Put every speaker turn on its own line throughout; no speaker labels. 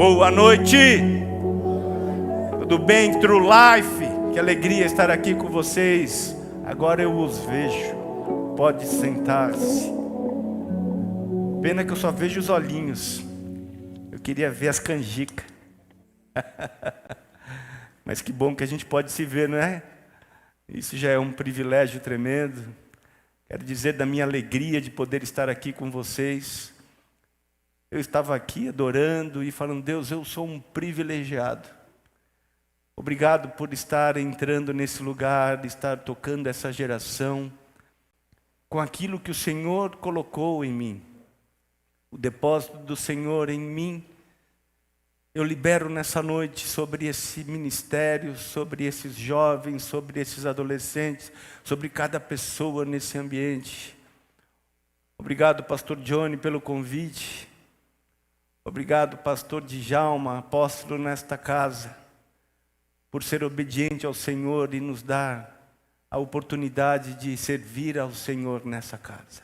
Boa noite. Tudo bem, True Life? Que alegria estar aqui com vocês. Agora eu os vejo. Pode sentar-se. Pena que eu só vejo os olhinhos. Eu queria ver as canjicas. Mas que bom que a gente pode se ver, não é? Isso já é um privilégio tremendo. Quero dizer da minha alegria de poder estar aqui com vocês. Eu estava aqui adorando e falando, Deus, eu sou um privilegiado. Obrigado por estar entrando nesse lugar, estar tocando essa geração com aquilo que o Senhor colocou em mim. O depósito do Senhor em mim. Eu libero nessa noite sobre esse ministério, sobre esses jovens, sobre esses adolescentes, sobre cada pessoa nesse ambiente. Obrigado, pastor Johnny, pelo convite. Obrigado, pastor Djalma, apóstolo nesta casa, por ser obediente ao Senhor e nos dar a oportunidade de servir ao Senhor nessa casa.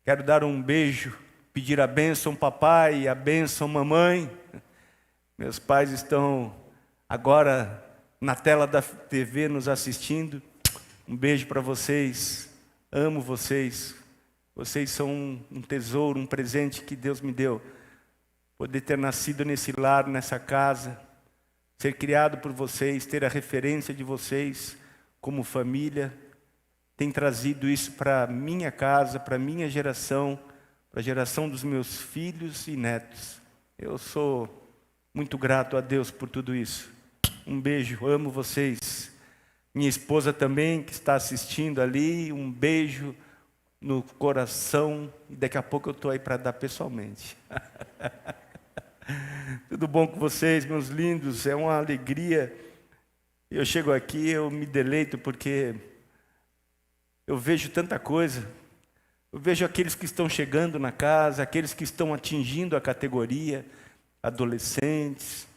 Quero dar um beijo, pedir a bênção papai, a bênção mamãe. Meus pais estão agora na tela da TV nos assistindo. Um beijo para vocês, amo vocês. Vocês são um tesouro, um presente que Deus me deu. Poder ter nascido nesse lar, nessa casa, ser criado por vocês, ter a referência de vocês como família, tem trazido isso para minha casa, para minha geração, para a geração dos meus filhos e netos. Eu sou muito grato a Deus por tudo isso. Um beijo, amo vocês. Minha esposa também, que está assistindo ali, um beijo no coração, e daqui a pouco eu estou aí para dar pessoalmente. Tudo bom com vocês, meus lindos? É uma alegria. Eu chego aqui, eu me deleito, porque eu vejo tanta coisa. Eu vejo aqueles que estão chegando na casa, aqueles que estão atingindo a categoria, adolescentes,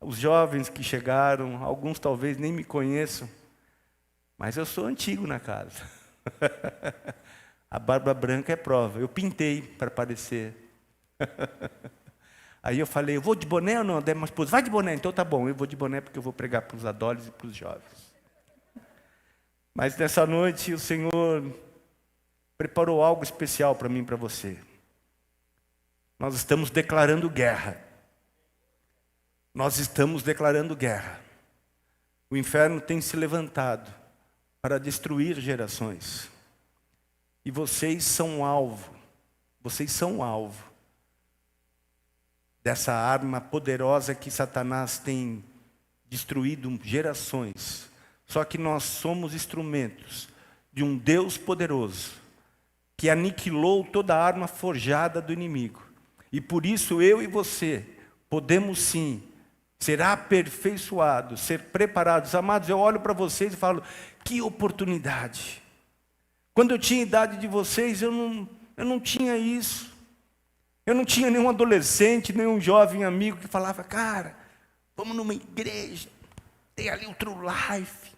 os jovens que chegaram, alguns talvez nem me conheçam, mas eu sou antigo na casa. A barba branca é prova. Eu pintei para parecer. Aí eu falei, eu vou de boné ou não? Daí minha esposa, vai de boné. Então tá bom, eu vou de boné porque eu vou pregar para os adolescentes e para os jovens. Mas nessa noite o Senhor preparou algo especial para mim e para você. Nós estamos declarando guerra. Nós estamos declarando guerra. O inferno tem se levantado para destruir gerações. E vocês são alvo dessa arma poderosa que Satanás tem destruído gerações. Só que nós somos instrumentos de um Deus poderoso, que aniquilou toda a arma forjada do inimigo. E por isso eu e você podemos sim ser aperfeiçoados, ser preparados. Amados, eu olho para vocês e falo, que oportunidade! Quando eu tinha a idade de vocês, eu não tinha isso. Eu não tinha nenhum adolescente, nenhum jovem amigo que falava, cara, vamos numa igreja, tem ali o True Life,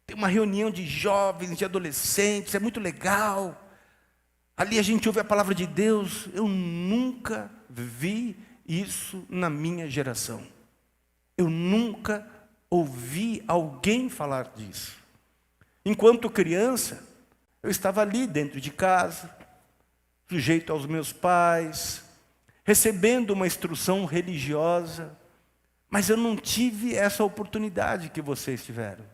tem uma reunião de jovens, de adolescentes, é muito legal. Ali a gente ouve a palavra de Deus. Eu nunca vi isso na minha geração. Eu nunca ouvi alguém falar disso. Enquanto criança, eu estava ali dentro de casa, sujeito aos meus pais, recebendo uma instrução religiosa, mas eu não tive essa oportunidade que vocês tiveram.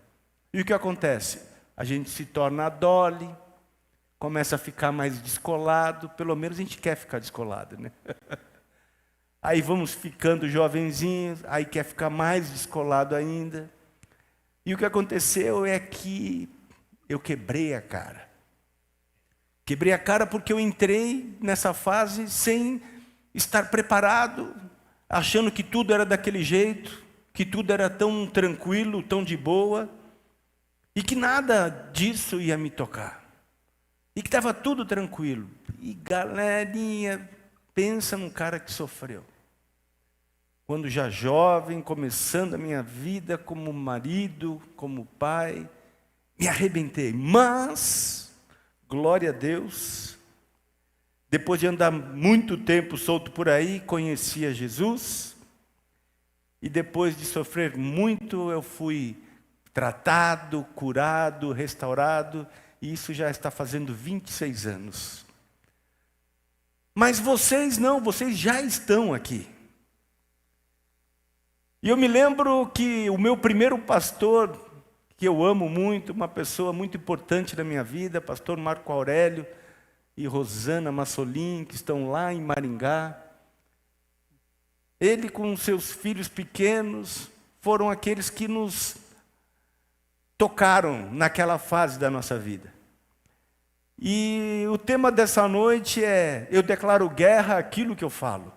E o que acontece? A gente se torna adole, começa a ficar mais descolado, pelo menos a gente quer ficar descolado, né? Aí vamos ficando jovenzinhos, aí quer ficar mais descolado ainda. E o que aconteceu é que eu quebrei a cara. Quebrei a cara porque eu entrei nessa fase sem estar preparado, achando que tudo era daquele jeito, que tudo era tão tranquilo, tão de boa, e que nada disso ia me tocar. E que estava tudo tranquilo. E galerinha, pensa num cara que sofreu. Quando já jovem, começando a minha vida como marido, como pai, me arrebentei. Mas, glória a Deus, depois de andar muito tempo solto por aí, conhecia Jesus. E depois de sofrer muito, eu fui tratado, curado, restaurado. E isso já está fazendo 26 anos. Mas vocês não, vocês já estão aqui. E eu me lembro que o meu primeiro pastor, que eu amo muito, uma pessoa muito importante na minha vida, pastor Marco Aurélio e Rosana Massolin, que estão lá em Maringá. Ele com seus filhos pequenos foram aqueles que nos tocaram naquela fase da nossa vida. E o tema dessa noite é: eu declaro guerra àquilo que eu falo.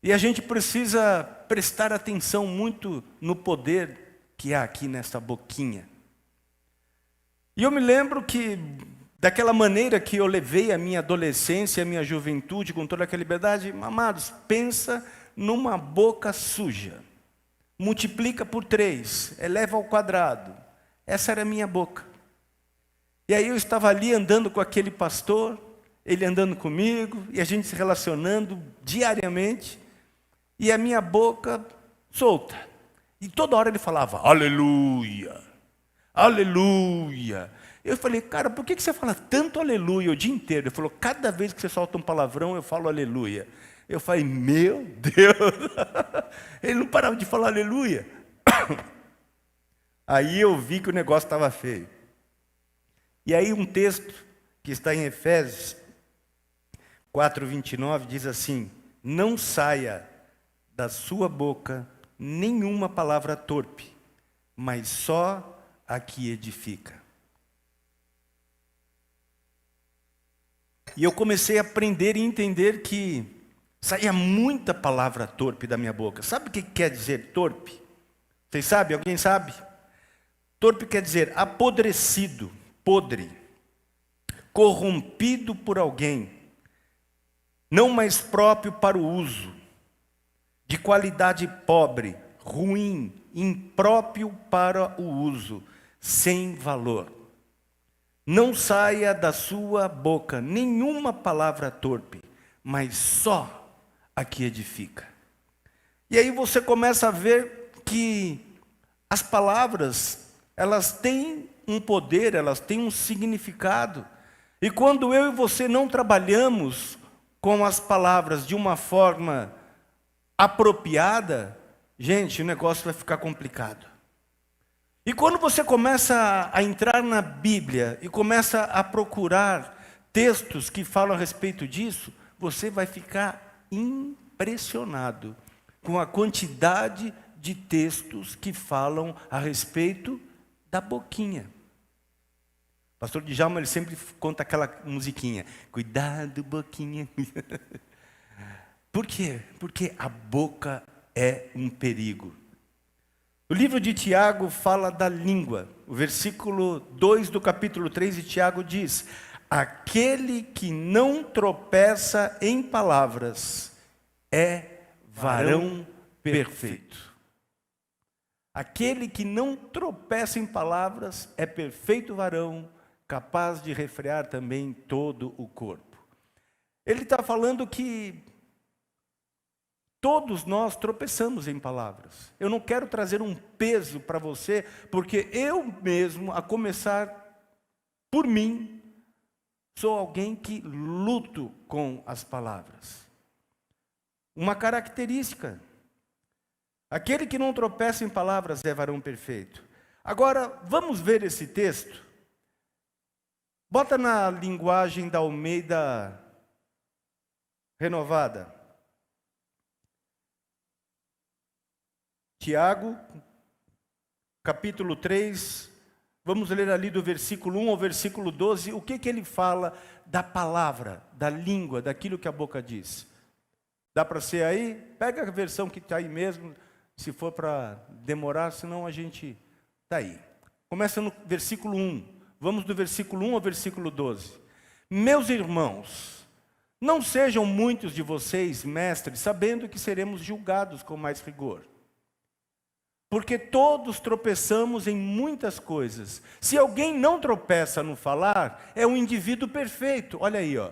E a gente precisa prestar atenção muito no poder que há aqui nesta boquinha. E eu me lembro que, daquela maneira que eu levei a minha adolescência, a minha juventude, com toda aquela liberdade, amados, pensa numa boca suja. Multiplica por 3, eleva ao quadrado. Essa era a minha boca. E aí eu estava ali andando com aquele pastor, ele andando comigo, e a gente se relacionando diariamente, e a minha boca solta. E toda hora ele falava, aleluia, aleluia. Eu falei, cara, por que você fala tanto aleluia o dia inteiro? Ele falou, cada vez que você solta um palavrão, eu falo aleluia. Eu falei, meu Deus, ele não parava de falar aleluia. Aí eu vi que o negócio estava feio. E aí um texto que está em Efésios 4:29 diz assim: não saia da sua boca nenhuma palavra torpe, mas só a que edifica. E eu comecei a aprender e entender que saía muita palavra torpe da minha boca. Sabe o que quer dizer torpe? Vocês sabem? Alguém sabe? Torpe quer dizer apodrecido, podre, corrompido por alguém, não mais próprio para o uso, de qualidade pobre, ruim, impróprio para o uso, sem valor. Não saia da sua boca nenhuma palavra torpe, mas só a que edifica. E aí você começa a ver que as palavras, elas têm um poder, elas têm um significado. E quando eu e você não trabalhamos com as palavras de uma forma apropriada, gente, o negócio vai ficar complicado. E quando você começa a entrar na Bíblia e começa a procurar textos que falam a respeito disso, você vai ficar impressionado com a quantidade de textos que falam a respeito da boquinha. O pastor Djalma, ele sempre conta aquela musiquinha, cuidado boquinha. Por quê? Porque a boca é um perigo. O livro de Tiago fala da língua. O versículo 2 do capítulo 3 de Tiago diz: aquele que não tropeça em palavras é varão perfeito. Aquele que não tropeça em palavras é perfeito varão, capaz de refrear também todo o corpo. Ele está falando que todos nós tropeçamos em palavras. Eu não quero trazer um peso para você, porque eu mesmo, a começar por mim, sou alguém que luto com as palavras. Uma característica. Aquele que não tropeça em palavras é varão perfeito. Agora, vamos ver esse texto? Bota na linguagem da Almeida Renovada. Tiago, capítulo 3, vamos ler ali do versículo 1 ao versículo 12, o que ele fala da palavra, da língua, daquilo que a boca diz. Dá para ser aí? Pega a versão que está aí mesmo, se for para demorar, senão a gente está aí. Começa no versículo 1, vamos do versículo 1 ao versículo 12. Meus irmãos, não sejam muitos de vocês mestres, sabendo que seremos julgados com mais rigor. Porque todos tropeçamos em muitas coisas. Se alguém não tropeça no falar, é um indivíduo perfeito. Olha aí, ó.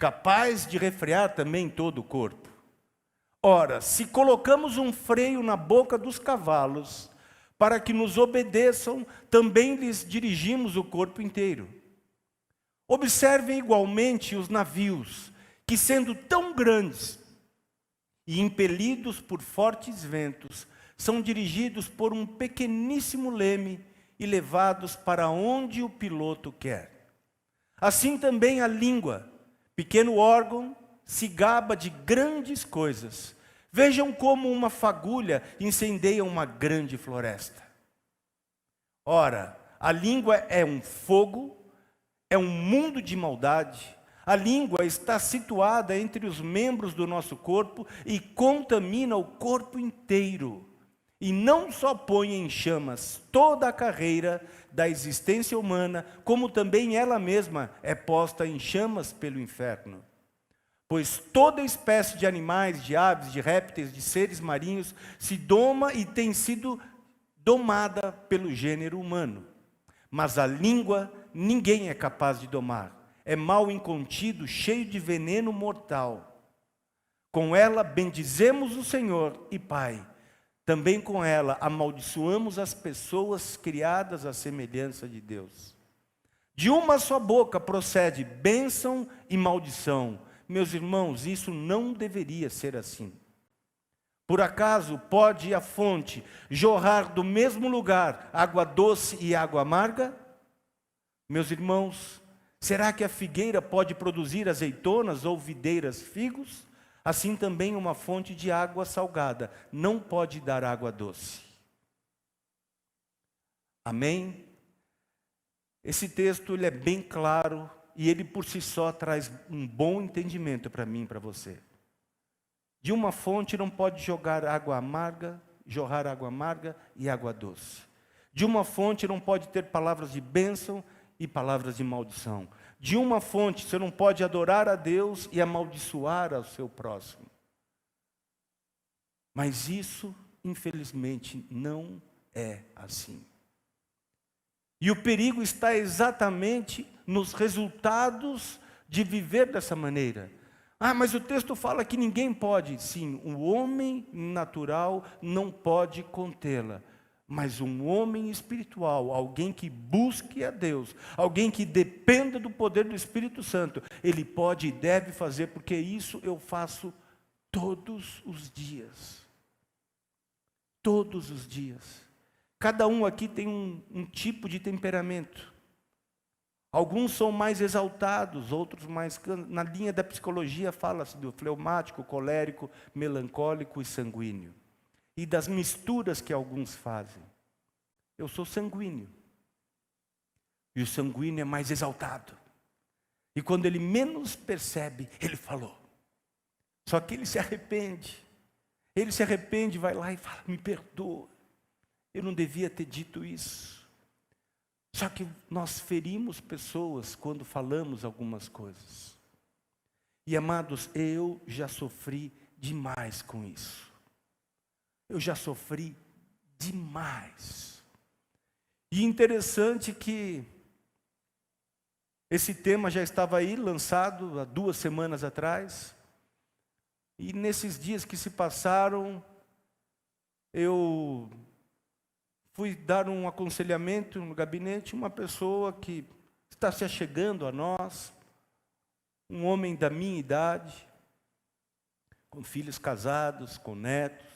capaz de refrear também todo o corpo. Ora, se colocamos um freio na boca dos cavalos, para que nos obedeçam, também lhes dirigimos o corpo inteiro. Observem igualmente os navios, que sendo tão grandes e impelidos por fortes ventos, são dirigidos por um pequeníssimo leme e levados para onde o piloto quer. Assim também a língua, pequeno órgão, se gaba de grandes coisas. Vejam como uma fagulha incendeia uma grande floresta. Ora, a língua é um fogo, é um mundo de maldade. A língua está situada entre os membros do nosso corpo e contamina o corpo inteiro. E não só põe em chamas toda a carreira da existência humana, como também ela mesma é posta em chamas pelo inferno. Pois toda espécie de animais, de aves, de répteis, de seres marinhos se doma e tem sido domada pelo gênero humano. Mas a língua ninguém é capaz de domar. É mal incontido, cheio de veneno mortal. Com ela bendizemos o Senhor e Pai. Também com ela amaldiçoamos as pessoas criadas à semelhança de Deus. De uma só boca procede bênção e maldição. Meus irmãos, isso não deveria ser assim. Por acaso pode a fonte jorrar do mesmo lugar água doce e água amarga? Meus irmãos, será que a figueira pode produzir azeitonas ou videiras figos? Assim também uma fonte de água salgada não pode dar água doce. Amém? Esse texto ele é bem claro e ele por si só traz um bom entendimento para mim e para você. De uma fonte não pode jorrar água amarga e água doce. De uma fonte não pode ter palavras de bênção e palavras de maldição. De uma fonte você não pode adorar a Deus e amaldiçoar ao seu próximo. Mas isso, infelizmente, não é assim. E o perigo está exatamente nos resultados de viver dessa maneira. Ah, mas o texto fala que ninguém pode. Sim, o homem natural não pode contê-la. Mas um homem espiritual, alguém que busque a Deus, alguém que dependa do poder do Espírito Santo, ele pode e deve fazer, porque isso eu faço todos os dias. Todos os dias. Cada um aqui tem um tipo de temperamento. Alguns são mais exaltados, outros mais... Na linha da psicologia fala-se do fleumático, colérico, melancólico e sanguíneo. E das misturas que alguns fazem. Eu sou sanguíneo. E o sanguíneo é mais exaltado. E quando ele menos percebe, ele falou. Só que ele se arrepende. Ele se arrepende, vai lá e fala, me perdoa. Eu não devia ter dito isso. Só que nós ferimos pessoas quando falamos algumas coisas. E amados, eu já sofri demais com isso. Eu já sofri demais. E interessante que esse tema já estava aí lançado há 2 semanas atrás. E nesses dias que se passaram, eu fui dar um aconselhamento no gabinete, uma pessoa que está se achegando a nós, um homem da minha idade, com filhos casados, com netos,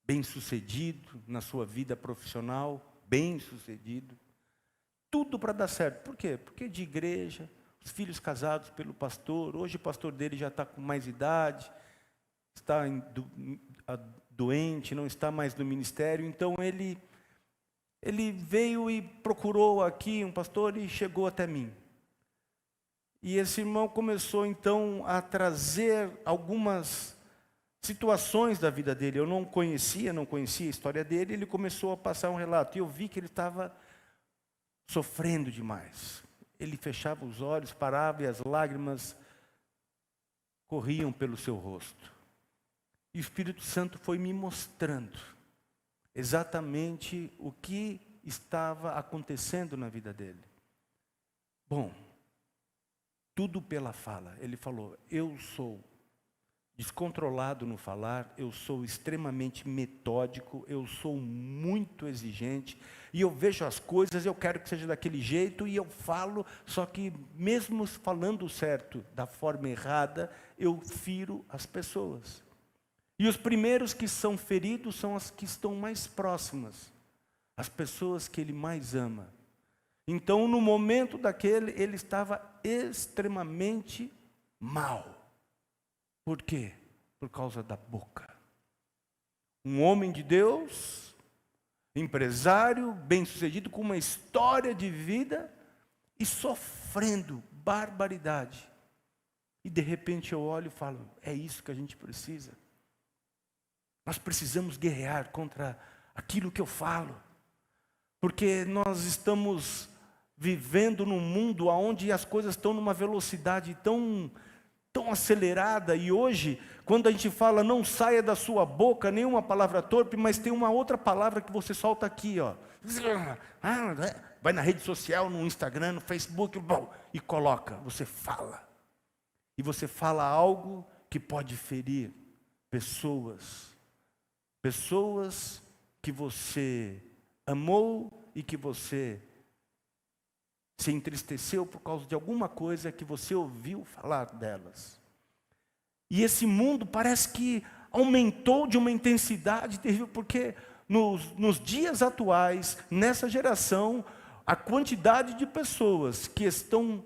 bem-sucedido na sua vida profissional, bem-sucedido, tudo para dar certo. Por quê? Porque de igreja, os filhos casados pelo pastor, hoje o pastor dele já está com mais idade, está doente, não está mais no ministério, então ele veio e procurou aqui um pastor e chegou até mim. E esse irmão começou então a trazer algumas situações da vida dele. Eu não conhecia a história dele, ele começou a passar um relato. E eu vi que ele estava sofrendo demais. Ele fechava os olhos, parava e as lágrimas corriam pelo seu rosto. E o Espírito Santo foi me mostrando exatamente o que estava acontecendo na vida dele. Bom, tudo pela fala. Ele falou, eu sou descontrolado no falar, eu sou extremamente metódico, eu sou muito exigente, e eu vejo as coisas, eu quero que seja daquele jeito, e eu falo, só que mesmo falando certo, da forma errada, eu firo as pessoas. E os primeiros que são feridos são as que estão mais próximas, as pessoas que ele mais ama. Então, no momento daquele, ele estava extremamente mal. Por quê? Por causa da boca. Um homem de Deus, empresário, bem-sucedido, com uma história de vida e sofrendo barbaridade. E de repente eu olho e falo, é isso que a gente precisa. Nós precisamos guerrear contra aquilo que eu falo. Porque nós estamos vivendo num mundo onde as coisas estão numa velocidade tão acelerada, e hoje, quando a gente fala, não saia da sua boca nenhuma palavra torpe, mas tem uma outra palavra que você solta aqui, ó. Vai na rede social, no Instagram, no Facebook, e coloca, você fala. E você fala algo que pode ferir pessoas. Pessoas que você amou e que você se entristeceu por causa de alguma coisa que você ouviu falar delas. E esse mundo parece que aumentou de uma intensidade terrível, porque nos dias atuais, nessa geração, a quantidade de pessoas que estão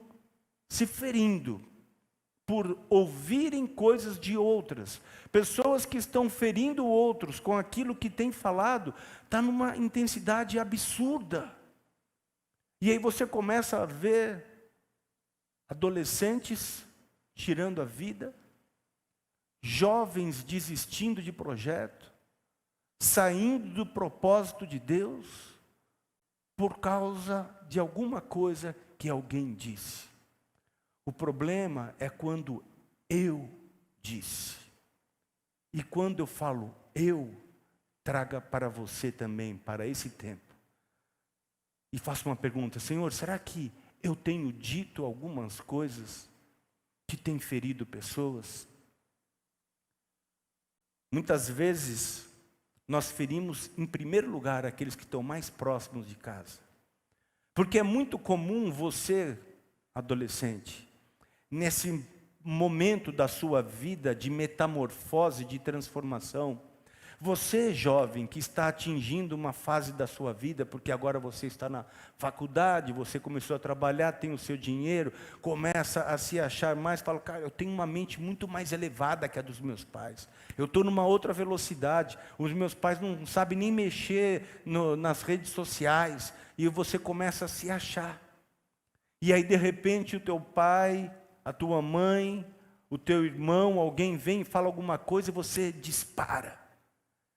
se ferindo por ouvirem coisas de outras, pessoas que estão ferindo outros com aquilo que tem falado, está numa intensidade absurda. E aí você começa a ver adolescentes tirando a vida, jovens desistindo de projeto, saindo do propósito de Deus, por causa de alguma coisa que alguém disse. O problema é quando eu disse. E quando eu falo eu, traga para você também, para esse tempo. E faço uma pergunta, Senhor, será que eu tenho dito algumas coisas que têm ferido pessoas? Muitas vezes, nós ferimos em primeiro lugar aqueles que estão mais próximos de casa. Porque é muito comum você, adolescente, nesse momento da sua vida de metamorfose, de transformação, você, jovem, que está atingindo uma fase da sua vida, porque agora você está na faculdade, você começou a trabalhar, tem o seu dinheiro, começa a se achar mais, fala, cara, eu tenho uma mente muito mais elevada que a dos meus pais. Eu estou numa outra velocidade, os meus pais não sabem nem mexer nas redes sociais, e você começa a se achar. E aí, de repente, o teu pai, a tua mãe, o teu irmão, alguém vem e fala alguma coisa e você dispara.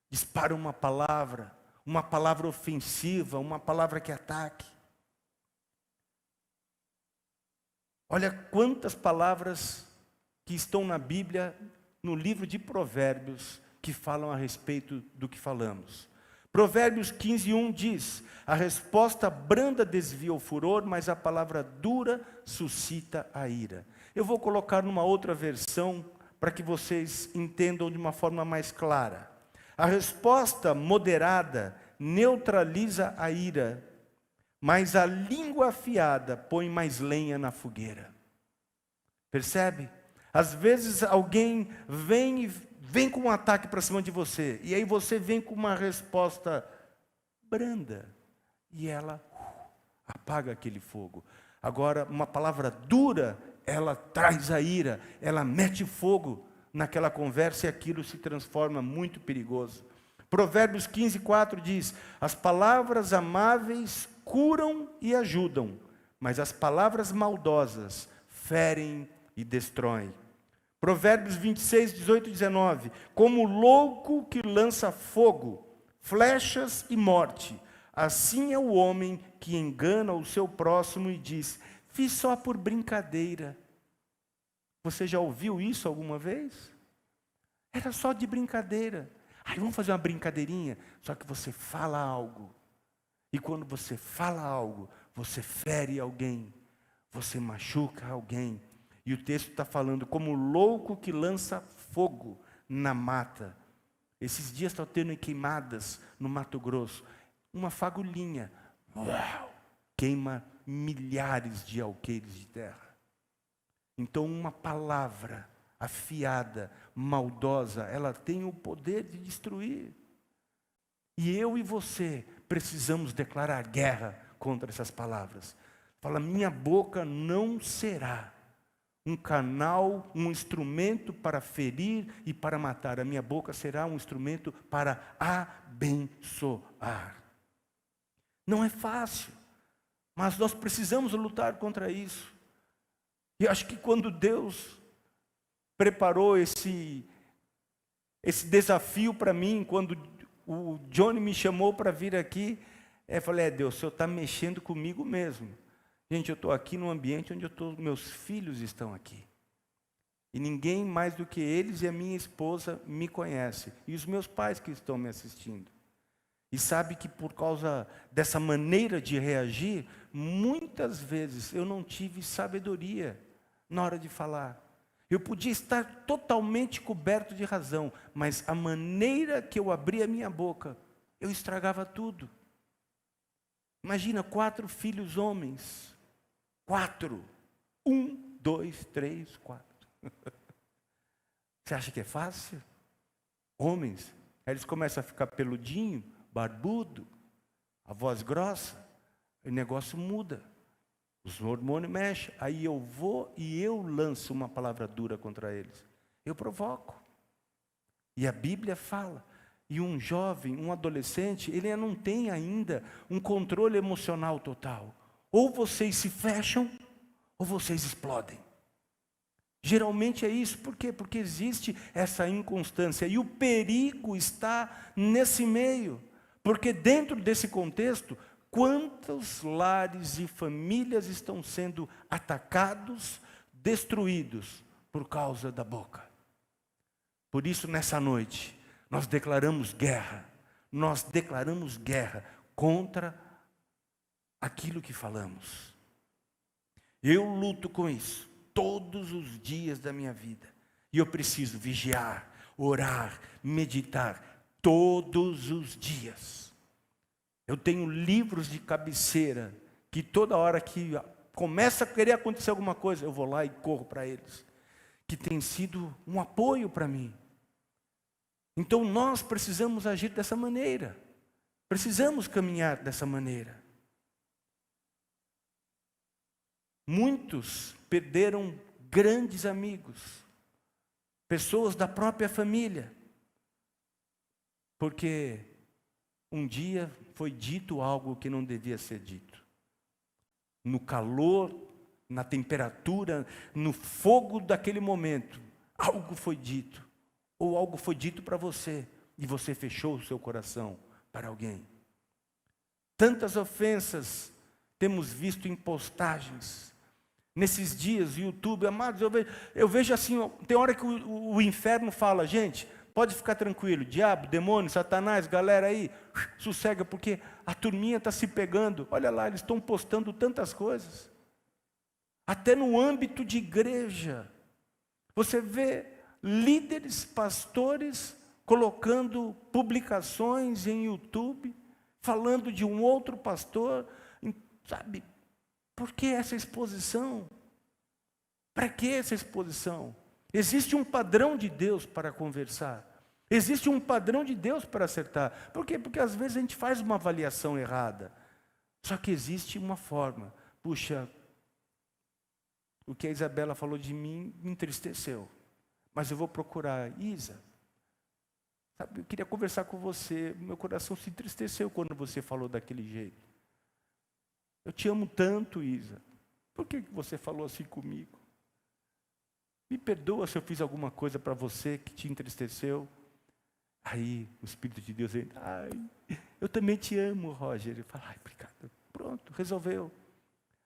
Dispara uma palavra ofensiva, uma palavra que ataque. Olha quantas palavras que estão na Bíblia, no livro de Provérbios, que falam a respeito do que falamos. Provérbios 15:1 diz, a resposta branda desvia o furor, mas a palavra dura suscita a ira. Eu vou colocar numa outra versão, para que vocês entendam de uma forma mais clara. A resposta moderada neutraliza a ira, mas a língua afiada põe mais lenha na fogueira. Percebe? Às vezes alguém vem com um ataque para cima de você, e aí você vem com uma resposta branda, e ela apaga aquele fogo. Agora, uma palavra dura, ela traz a ira, ela mete fogo naquela conversa e aquilo se transforma muito perigoso. Provérbios 15:4 diz, as palavras amáveis curam e ajudam, mas as palavras maldosas ferem e destroem. Provérbios 26:18 e 19, como louco que lança fogo, flechas e morte, assim é o homem que engana o seu próximo e diz, fiz só por brincadeira. Você já ouviu isso alguma vez? Era só de brincadeira. Aí vamos fazer uma brincadeirinha. Só que você fala algo. E quando você fala algo, você fere alguém. Você machuca alguém. E o texto está falando como louco que lança fogo na mata. Esses dias estão tendo queimadas no Mato Grosso. Uma fagulhinha, uau, queima milhares de alqueires de terra. Então uma palavra afiada, maldosa, ela tem o poder de destruir. E eu e você precisamos declarar guerra contra essas palavras. Fala, minha boca não será um canal, um instrumento para ferir e para matar. A minha boca será um instrumento para abençoar. Não é fácil, mas nós precisamos lutar contra isso. E acho que quando Deus preparou esse desafio para mim, quando o Johnny me chamou para vir aqui, eu falei, Deus, o Senhor está mexendo comigo mesmo. Gente, eu estou aqui num ambiente onde meus filhos estão aqui. E ninguém mais do que eles e a minha esposa me conhece. E os meus pais que estão me assistindo. E sabe que por causa dessa maneira de reagir, muitas vezes eu não tive sabedoria na hora de falar. Eu podia estar totalmente coberto de razão, mas a maneira que eu abria a minha boca, eu estragava tudo. Imagina 4 filhos homens. 4. 1, 2, 3, 4. Você acha que é fácil? Homens. Aí eles começam a ficar peludinho, barbudo, a voz grossa. O negócio muda. Os hormônios mexem. Aí eu vou e eu lanço uma palavra dura contra eles. Eu provoco. E a Bíblia fala. E um jovem, um adolescente, ele não tem ainda um controle emocional total. Ou vocês se fecham, ou vocês explodem. Geralmente é isso. Por quê? Porque existe essa inconstância. E o perigo está nesse meio. Porque dentro desse contexto, quantos lares e famílias estão sendo atacados, destruídos, por causa da boca. Por isso, nessa noite, nós declaramos guerra. Nós declaramos guerra contra aquilo que falamos. Eu luto com isso todos os dias da minha vida. E eu preciso vigiar, orar, meditar todos os dias. Eu tenho livros de cabeceira que toda hora que começa a querer acontecer alguma coisa, eu vou lá e corro para eles. Que tem sido um apoio para mim. Então nós precisamos agir dessa maneira. Precisamos caminhar dessa maneira. Muitos perderam grandes amigos, pessoas da própria família, porque um dia foi dito algo que não devia ser dito. No calor, na temperatura, no fogo daquele momento, algo foi dito, ou algo foi dito para você, e você fechou o seu coração para alguém. Tantas ofensas temos visto em postagens. Nesses dias, YouTube, amados, eu vejo assim, tem hora que o inferno fala, gente, pode ficar tranquilo, diabo, demônio, satanás, galera aí, sossega, porque a turminha está se pegando. Olha lá, eles estão postando tantas coisas. Até no âmbito de igreja. Você vê líderes, pastores, colocando publicações em YouTube, falando de um outro pastor, sabe? Por que essa exposição? Para que essa exposição? Existe um padrão de Deus para conversar. Existe um padrão de Deus para acertar. Por quê? Porque às vezes a gente faz uma avaliação errada. Só que existe uma forma. Puxa, o que a Isabela falou de mim me entristeceu. Mas eu vou procurar. Isa, sabe, eu queria conversar com você. Meu coração se entristeceu quando você falou daquele jeito. Eu te amo tanto, Isa. Por que você falou assim comigo? Me perdoa se eu fiz alguma coisa para você que te entristeceu. Aí o Espírito de Deus vem, eu também te amo, Roger. Ele fala, obrigado. Pronto, resolveu.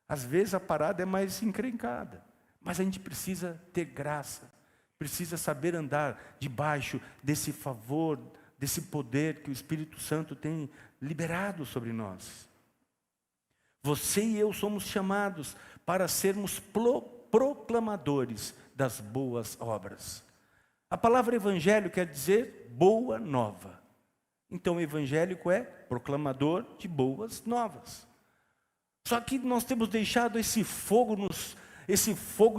Às vezes a parada é mais encrencada. Mas a gente precisa ter graça. Precisa saber andar debaixo desse favor, desse poder que o Espírito Santo tem liberado sobre nós. Você e eu somos chamados para sermos proclamadores das boas obras. A palavra evangelho quer dizer boa nova. Então o evangélico é proclamador de boas novas. Só que nós temos deixado esse fogo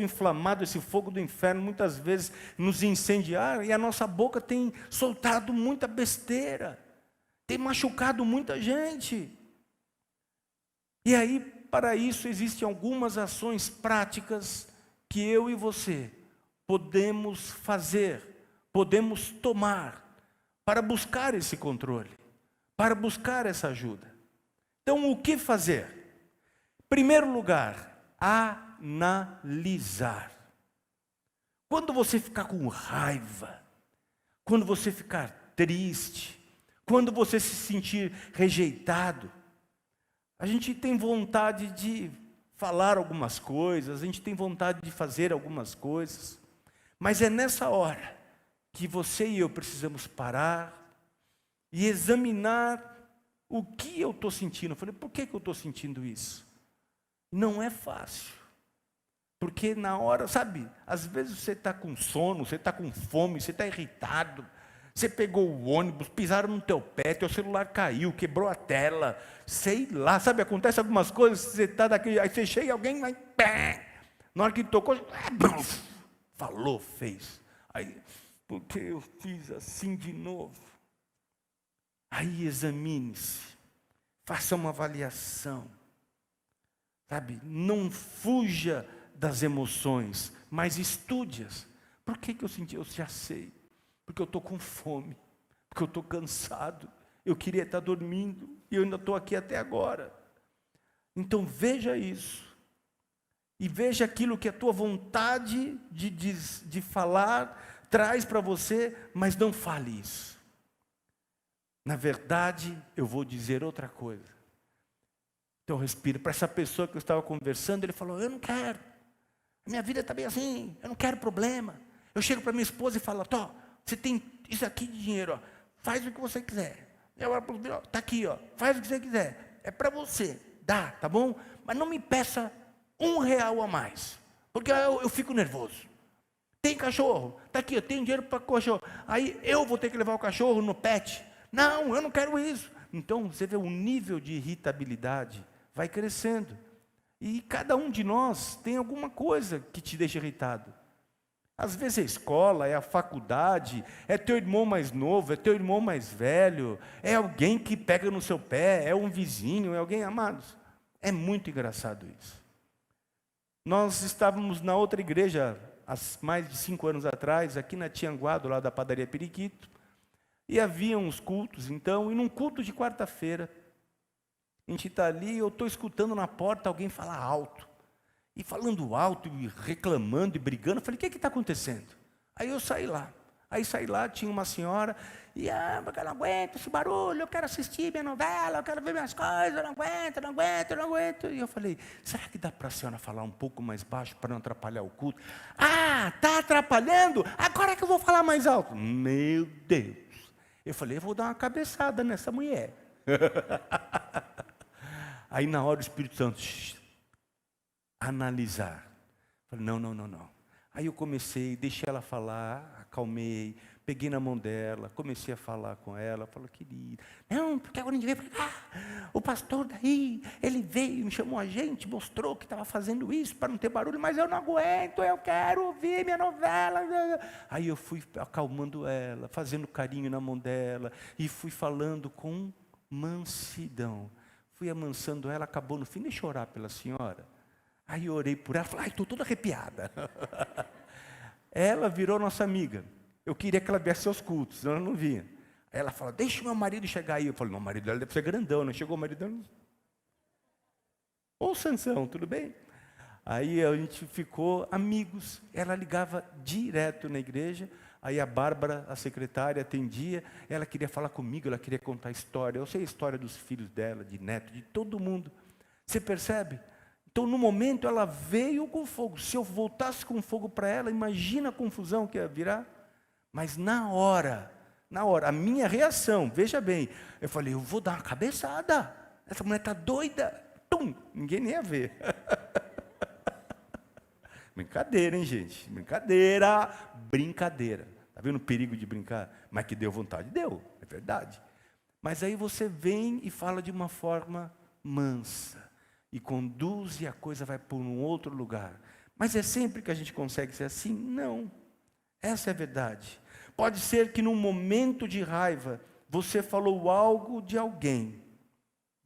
inflamado, esse fogo do inferno, muitas vezes nos incendiar, e a nossa boca tem soltado muita besteira, tem machucado muita gente. E aí, para isso, existem algumas ações práticas que eu e você podemos fazer, podemos tomar, para buscar esse controle, para buscar essa ajuda. Então, o que fazer? Em primeiro lugar, analisar. Quando você ficar com raiva, quando você ficar triste, quando você se sentir rejeitado, a gente tem vontade de falar algumas coisas, a gente tem vontade de fazer algumas coisas, mas é nessa hora que você e eu precisamos parar e examinar o que eu estou sentindo. Eu falei, por que eu estou sentindo isso? Não é fácil. Porque na hora, sabe, às vezes você está com sono, você está com fome, você está irritado, você pegou o ônibus, pisaram no teu pé, teu celular caiu, quebrou a tela, sei lá, sabe, acontece algumas coisas, você está daquele, aí você chega e alguém vai, na hora que tocou, falou, fez. Aí, porque eu fiz assim de novo? Aí examine-se, faça uma avaliação, sabe, não fuja das emoções, mas estude-as. Por que eu senti? Eu já sei. Porque eu estou com fome, porque eu estou cansado, eu queria estar dormindo, e eu ainda estou aqui até agora. Então veja isso, e veja aquilo que a tua vontade de falar traz para você, mas não fale isso. Na verdade, eu vou dizer outra coisa. Então respira. Para essa pessoa que eu estava conversando, ele falou, eu não quero, a minha vida está bem assim, eu não quero problema. Eu chego para minha esposa e falo, Tó, você tem isso aqui de dinheiro, ó, faz o que você quiser. Está aqui, ó, faz o que você quiser. É para você, dá, tá bom? Mas não me peça R$1 a mais, porque eu fico nervoso. Tem cachorro? Está aqui, eu tenho dinheiro para cachorro. Aí eu vou ter que levar o cachorro no pet. Não, eu não quero isso. Então você vê o nível de irritabilidade vai crescendo. E cada um de nós tem alguma coisa que te deixa irritado. Às vezes é a escola, é a faculdade, é teu irmão mais novo, é teu irmão mais velho, é alguém que pega no seu pé, é um vizinho, é alguém, amados. É muito engraçado isso. Nós estávamos na outra igreja, há mais de 5 anos atrás, aqui na Tianguá, do lado da padaria Periquito, e havia uns cultos, então, e num culto de quarta-feira, a gente está ali, eu estou escutando na porta alguém falar alto. E falando alto, e reclamando, e brigando, eu falei, o que está acontecendo? Aí eu saí lá. Aí saí lá, tinha uma senhora, e eu não aguento esse barulho, eu quero assistir minha novela, eu quero ver minhas coisas, eu não aguento, não aguento, não aguento. E eu falei, será que dá para a senhora falar um pouco mais baixo para não atrapalhar o culto? Ah, está atrapalhando? Agora é que eu vou falar mais alto. Meu Deus. Eu falei, eu vou dar uma cabeçada nessa mulher. Aí na hora o Espírito Santo, analisar. Falei, não. Aí eu comecei, deixei ela falar, acalmei, peguei na mão dela, comecei a falar com ela, falei, querida, não, porque agora a gente veio, o pastor daí, ele veio, me chamou a gente, mostrou que estava fazendo isso para não ter barulho, mas eu não aguento, eu quero ouvir minha novela. Aí eu fui acalmando ela, fazendo carinho na mão dela, e fui falando com mansidão. Fui amansando ela, acabou no fim, deixa eu orar pela senhora. Aí eu orei por ela, falei, estou toda arrepiada. Ela virou nossa amiga. Eu queria que ela viesse aos cultos, senão ela não vinha. Aí ela falou, deixa o meu marido chegar aí. Eu falei, não, o marido dela deve ser grandão, né? Chegou o marido dela. Ô Sansão, tudo bem? Aí a gente ficou amigos. Ela ligava direto na igreja. Aí a Bárbara, a secretária, atendia. Ela queria falar comigo, ela queria contar a história. Eu sei a história dos filhos dela, de neto, de todo mundo. Você percebe? Então, no momento, ela veio com fogo. Se eu voltasse com fogo para ela, imagina a confusão que ia virar. Mas na hora, a minha reação, veja bem, eu falei, eu vou dar uma cabeçada. Essa mulher está doida. Tum, ninguém nem ia ver. Brincadeira, hein, gente? Brincadeira, brincadeira. Está vendo o perigo de brincar? Mas que deu vontade, deu, é verdade. Mas aí você vem e fala de uma forma mansa, e conduz e a coisa vai por um outro lugar. Mas é sempre que a gente consegue ser assim? Não. Essa é a verdade. Pode ser que num momento de raiva, você falou algo de alguém,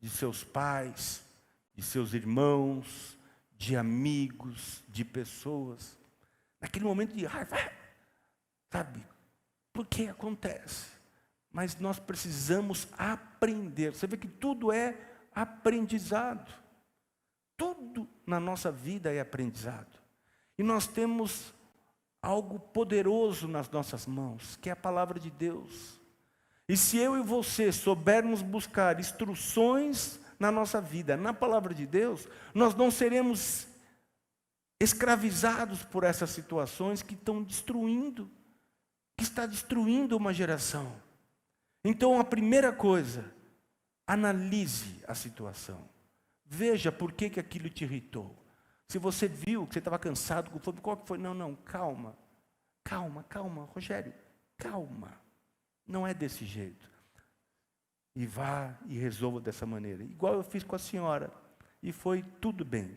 de seus pais, de seus irmãos, de amigos, de pessoas. Naquele momento de raiva, sabe? Por que acontece? Mas nós precisamos aprender. Você vê que tudo é aprendizado. Tudo na nossa vida é aprendizado. E nós temos algo poderoso nas nossas mãos, que é a palavra de Deus. E se eu e você soubermos buscar instruções na nossa vida, na palavra de Deus, nós não seremos escravizados por essas situações que está destruindo uma geração. Então, a primeira coisa, analise a situação. Veja por que aquilo te irritou. Se você viu que você estava cansado, com fome, qual que foi? Não, calma. Calma, Rogério, calma. Não é desse jeito. E vá e resolva dessa maneira. Igual eu fiz com a senhora. E foi tudo bem.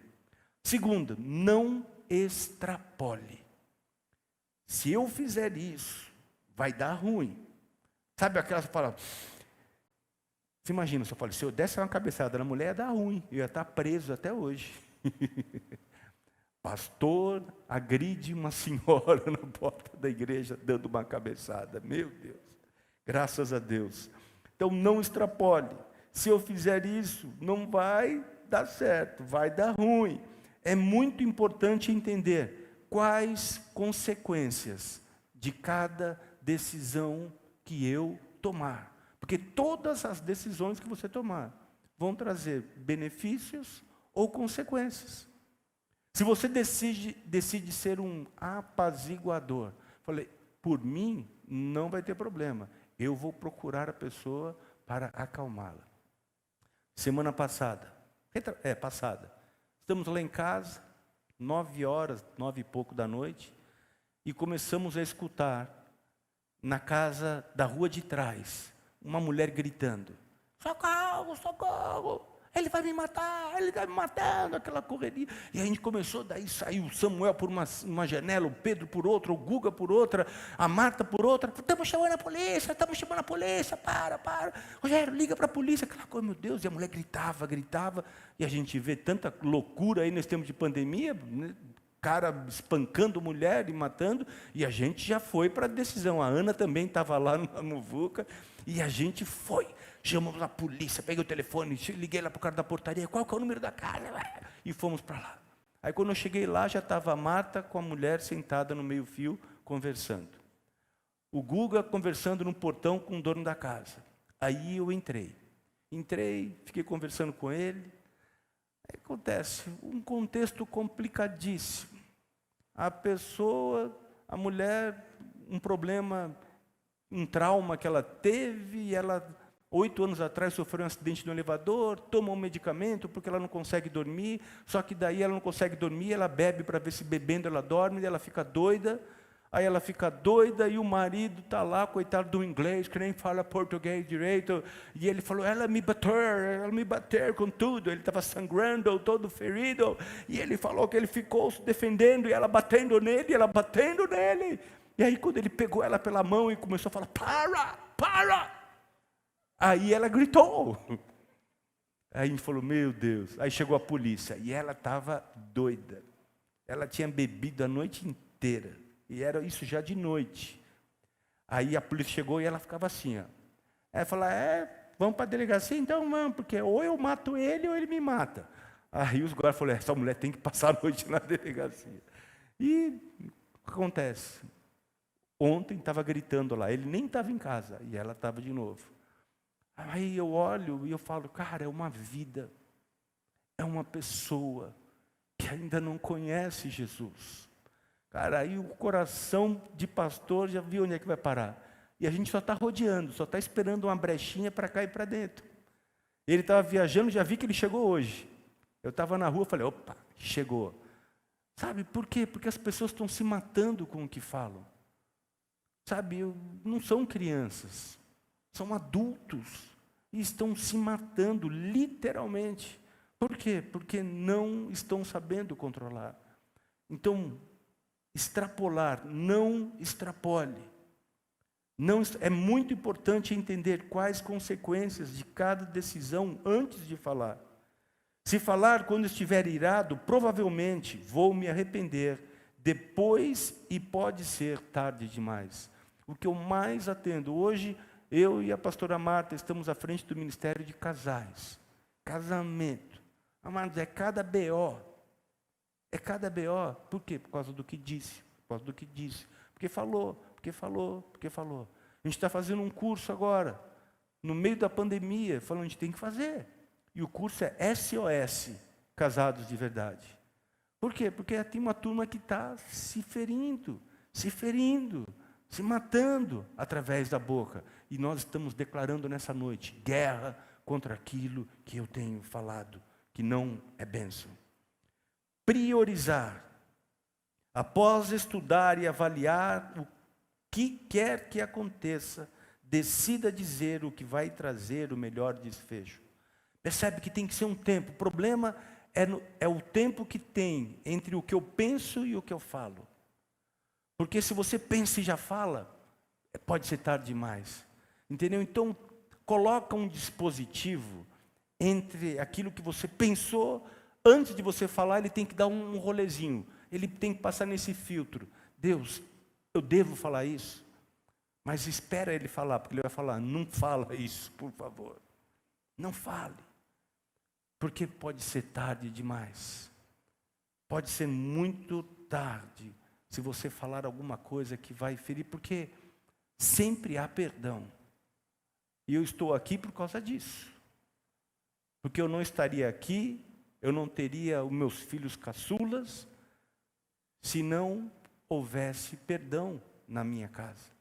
Segunda, não extrapole. Se eu fizer isso, vai dar ruim. Sabe aquela que fala... Você imagina, se eu falo, se eu desse uma cabeçada na mulher, ia dar ruim. Eu ia estar preso até hoje. Pastor agride uma senhora na porta da igreja, dando uma cabeçada. Meu Deus. Graças a Deus. Então, não extrapole. Se eu fizer isso, não vai dar certo, vai dar ruim. É muito importante entender quais consequências de cada decisão que eu tomar. Porque todas as decisões que você tomar vão trazer benefícios ou consequências. Se você decide ser um apaziguador, falei, por mim não vai ter problema. Eu vou procurar a pessoa para acalmá-la. Semana passada, estamos lá em casa, 9h, 9 e pouco da noite, e começamos a escutar, na casa da rua de trás, uma mulher gritando, socorro, ele vai me matar, ele está me matando, aquela correria. E a gente começou, daí saiu o Samuel por uma janela, o Pedro por outra, o Guga por outra, a Marta por outra. Estamos chamando a polícia, para. Rogério, liga para a polícia. Aquela coisa, meu Deus, e a mulher gritava. E a gente vê tanta loucura aí nesse tempo de pandemia, né? Cara espancando mulher e matando, e a gente já foi para a decisão. A Ana também estava lá na muvuca, e a gente foi. Chamamos a polícia, peguei o telefone, liguei lá para o cara da portaria, qual que é o número da casa? E fomos para lá. Aí quando eu cheguei lá, já estava a Marta com a mulher sentada no meio-fio, conversando. O Guga conversando no portão com o dono da casa. Aí eu entrei, fiquei conversando com ele. Aí acontece, um contexto complicadíssimo. A mulher, um problema, um trauma que ela teve, e ela... 8 anos atrás sofreu um acidente no elevador, toma um medicamento porque ela não consegue dormir, só que daí ela não consegue dormir, ela bebe para ver se bebendo ela dorme, ela fica doida, aí ela fica doida e o marido está lá, coitado do inglês, que nem fala português direito, e ele falou, ela me bateu com tudo, ele estava sangrando, todo ferido, e ele falou que ele ficou se defendendo, e ela batendo nele, e aí quando ele pegou ela pela mão e começou a falar, para! Aí ela gritou. Aí a gente falou, meu Deus. Aí chegou a polícia. E ela estava doida. Ela tinha bebido a noite inteira. E era isso já de noite. Aí a polícia chegou e ela ficava assim. Ó. Ela falou, vamos para a delegacia? Então vamos, porque ou eu mato ele ou ele me mata. Aí os guardas falaram, essa mulher tem que passar a noite na delegacia. E o que acontece? Ontem estava gritando lá. Ele nem estava em casa. E ela estava de novo. Aí eu olho e eu falo, cara, é uma vida, é uma pessoa que ainda não conhece Jesus. Cara, aí o coração de pastor já viu onde é que vai parar. E a gente só está rodeando, só está esperando uma brechinha para cair para dentro. Ele estava viajando, já vi que ele chegou hoje. Eu estava na rua, falei, opa, chegou. Sabe por quê? Porque as pessoas estão se matando com o que falam. Sabe, não são crianças, são adultos e estão se matando literalmente. Por quê? Porque não estão sabendo controlar. Então, extrapolar, não extrapole. Não, é muito importante entender quais consequências de cada decisão antes de falar. Se falar quando estiver irado, provavelmente vou me arrepender depois e pode ser tarde demais. O que eu mais atendo hoje, eu e a pastora Marta estamos à frente do Ministério de Casais. Casamento. Amados, é cada BO. É cada BO. Por quê? Por causa do que disse. Por causa do que disse. Porque falou, porque falou, porque falou. A gente está fazendo um curso agora, no meio da pandemia, falando, a gente tem que fazer. E o curso é SOS, Casados de Verdade. Por quê? Porque tem uma turma que está se ferindo, se matando através da boca. E nós estamos declarando nessa noite, guerra contra aquilo que eu tenho falado, que não é bênção. Priorizar. Após estudar e avaliar o que quer que aconteça, decida dizer o que vai trazer o melhor desfecho. Percebe que tem que ser um tempo. O problema é o tempo que tem entre o que eu penso e o que eu falo. Porque se você pensa e já fala, pode ser tarde demais. Entendeu? Então, coloca um dispositivo entre aquilo que você pensou, antes de você falar, ele tem que dar um rolezinho. Ele tem que passar nesse filtro. Deus, eu devo falar isso? Mas espera ele falar, porque ele vai falar, não fala isso, por favor. Não fale. Porque pode ser tarde demais. Pode ser muito tarde, se você falar alguma coisa que vai ferir, porque sempre há perdão. E eu estou aqui por causa disso. Porque eu não estaria aqui, eu não teria os meus filhos caçulas, se não houvesse perdão na minha casa.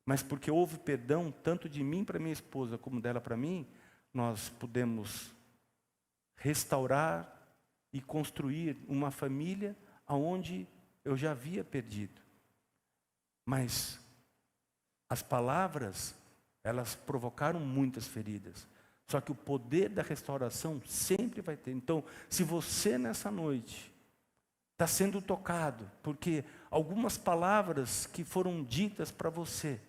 Mas porque houve perdão, tanto de mim para minha esposa, como dela para mim, nós pudemos restaurar e construir uma família onde eu já havia perdido. Mas as palavras, elas provocaram muitas feridas. Só que o poder da restauração sempre vai ter. Então, se você nessa noite está sendo tocado, porque algumas palavras que foram ditas para você,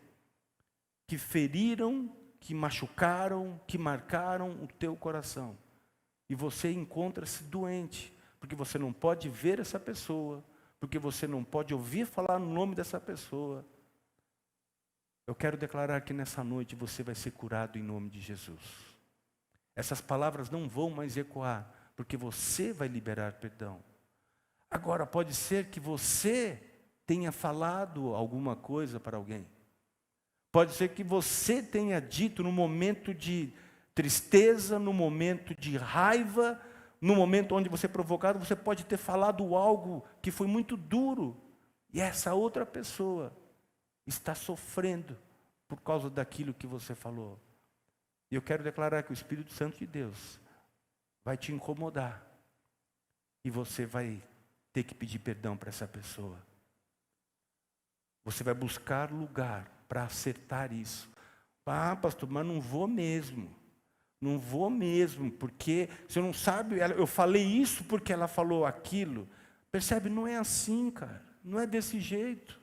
que feriram, que machucaram, que marcaram o teu coração, e você encontra-se doente, porque você não pode ver essa pessoa, porque você não pode ouvir falar no nome dessa pessoa. Eu quero declarar que nessa noite você vai ser curado em nome de Jesus. Essas palavras não vão mais ecoar, porque você vai liberar perdão. Agora, pode ser que você tenha falado alguma coisa para alguém. Pode ser que você tenha dito no momento de tristeza, no momento de raiva, no momento onde você é provocado, você pode ter falado algo que foi muito duro. E essa outra pessoa está sofrendo por causa daquilo que você falou. E eu quero declarar que o Espírito Santo de Deus vai te incomodar. E você vai ter que pedir perdão para essa pessoa. Você vai buscar lugar para acertar isso. Ah, pastor, mas não vou mesmo. Não vou mesmo, porque você não sabe, eu falei isso porque ela falou aquilo. Percebe? Não é assim, cara. Não é desse jeito.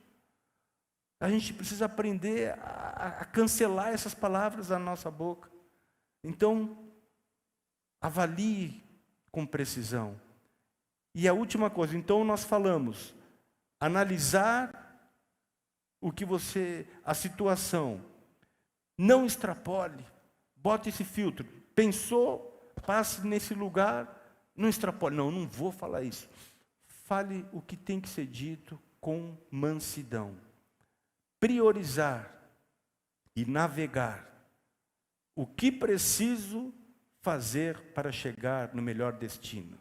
A gente precisa aprender a cancelar essas palavras da nossa boca. Então, avalie com precisão. E a última coisa, então nós falamos, analisar a situação. Não extrapole, bote esse filtro. Pensou, passe nesse lugar, não extrapole. Não vou falar isso. Fale o que tem que ser dito com mansidão. Priorizar e navegar. O que preciso fazer para chegar no melhor destino?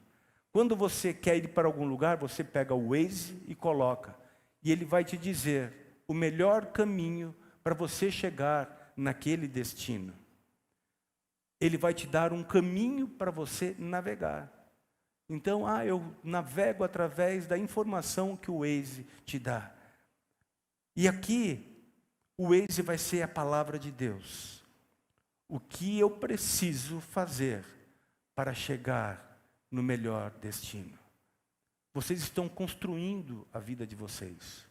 Quando você quer ir para algum lugar, você pega o Waze e coloca. E ele vai te dizer o melhor caminho para você chegar naquele destino. Ele vai te dar um caminho para você navegar. Então, eu navego através da informação que o Waze te dá. E aqui, o Waze vai ser a palavra de Deus. O que eu preciso fazer para chegar no melhor destino? Vocês estão construindo a vida de vocês.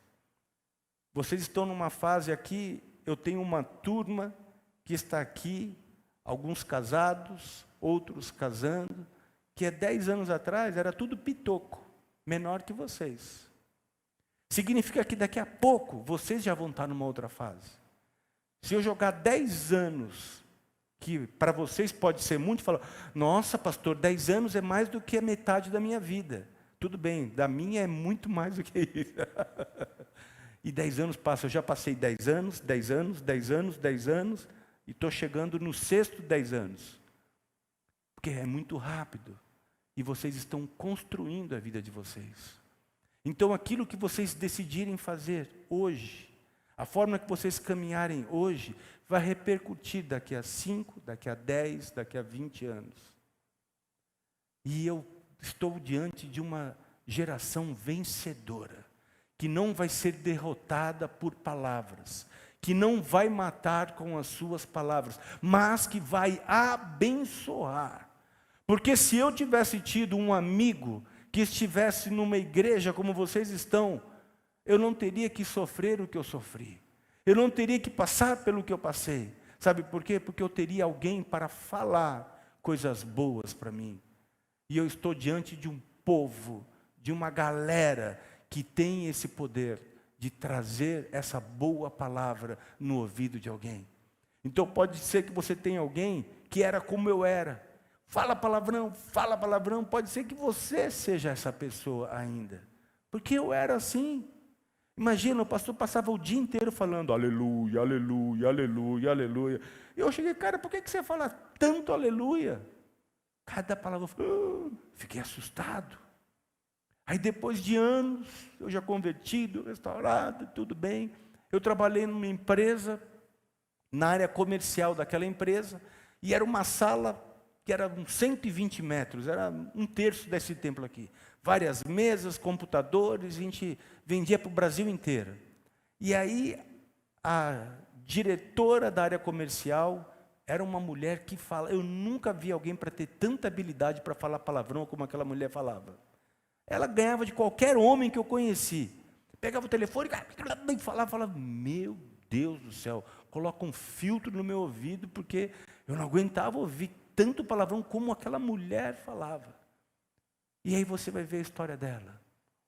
Vocês estão numa fase aqui, eu tenho uma turma que está aqui, alguns casados, outros casando, que 10 anos atrás era tudo pitoco, menor que vocês. Significa que daqui a pouco vocês já vão estar numa outra fase. Se eu jogar 10 anos, que para vocês pode ser muito, falar, nossa pastor, 10 anos é mais do que a metade da minha vida. Tudo bem, da minha é muito mais do que isso. E 10 anos passam, eu já passei 10 anos, 10 anos, 10 anos, 10 anos, e estou chegando no sexto 10 anos. Porque é muito rápido. E vocês estão construindo a vida de vocês. Então aquilo que vocês decidirem fazer hoje, a forma que vocês caminharem hoje, vai repercutir daqui a 5, daqui a 10, daqui a 20 anos. E eu estou diante de uma geração vencedora, que não vai ser derrotada por palavras, que não vai matar com as suas palavras, mas que vai abençoar. Porque se eu tivesse tido um amigo que estivesse numa igreja como vocês estão, eu não teria que sofrer o que eu sofri. Eu não teria que passar pelo que eu passei. Sabe por quê? Porque eu teria alguém para falar coisas boas para mim. E eu estou diante de um povo, de uma galera que tem esse poder de trazer essa boa palavra no ouvido de alguém. Então pode ser que você tenha alguém que era como eu era. Fala palavrão, pode ser que você seja essa pessoa ainda. Porque eu era assim. Imagina, o pastor passava o dia inteiro falando aleluia, aleluia, aleluia, aleluia. E eu cheguei, cara, por que você fala tanto aleluia? Cada palavra, fiquei assustado. Aí depois de anos, eu já convertido, restaurado, tudo bem. Eu trabalhei numa empresa, na área comercial daquela empresa, e era uma sala que era uns 120 metros, era um terço desse templo aqui. Várias mesas, computadores, a gente vendia para o Brasil inteiro. E aí, a diretora da área comercial era uma mulher que fala, eu nunca vi alguém para ter tanta habilidade para falar palavrão como aquela mulher falava. Ela ganhava de qualquer homem que eu conheci. Pegava o telefone e falava, meu Deus do céu, coloca um filtro no meu ouvido, porque eu não aguentava ouvir tanto palavrão como aquela mulher falava. E aí você vai ver a história dela.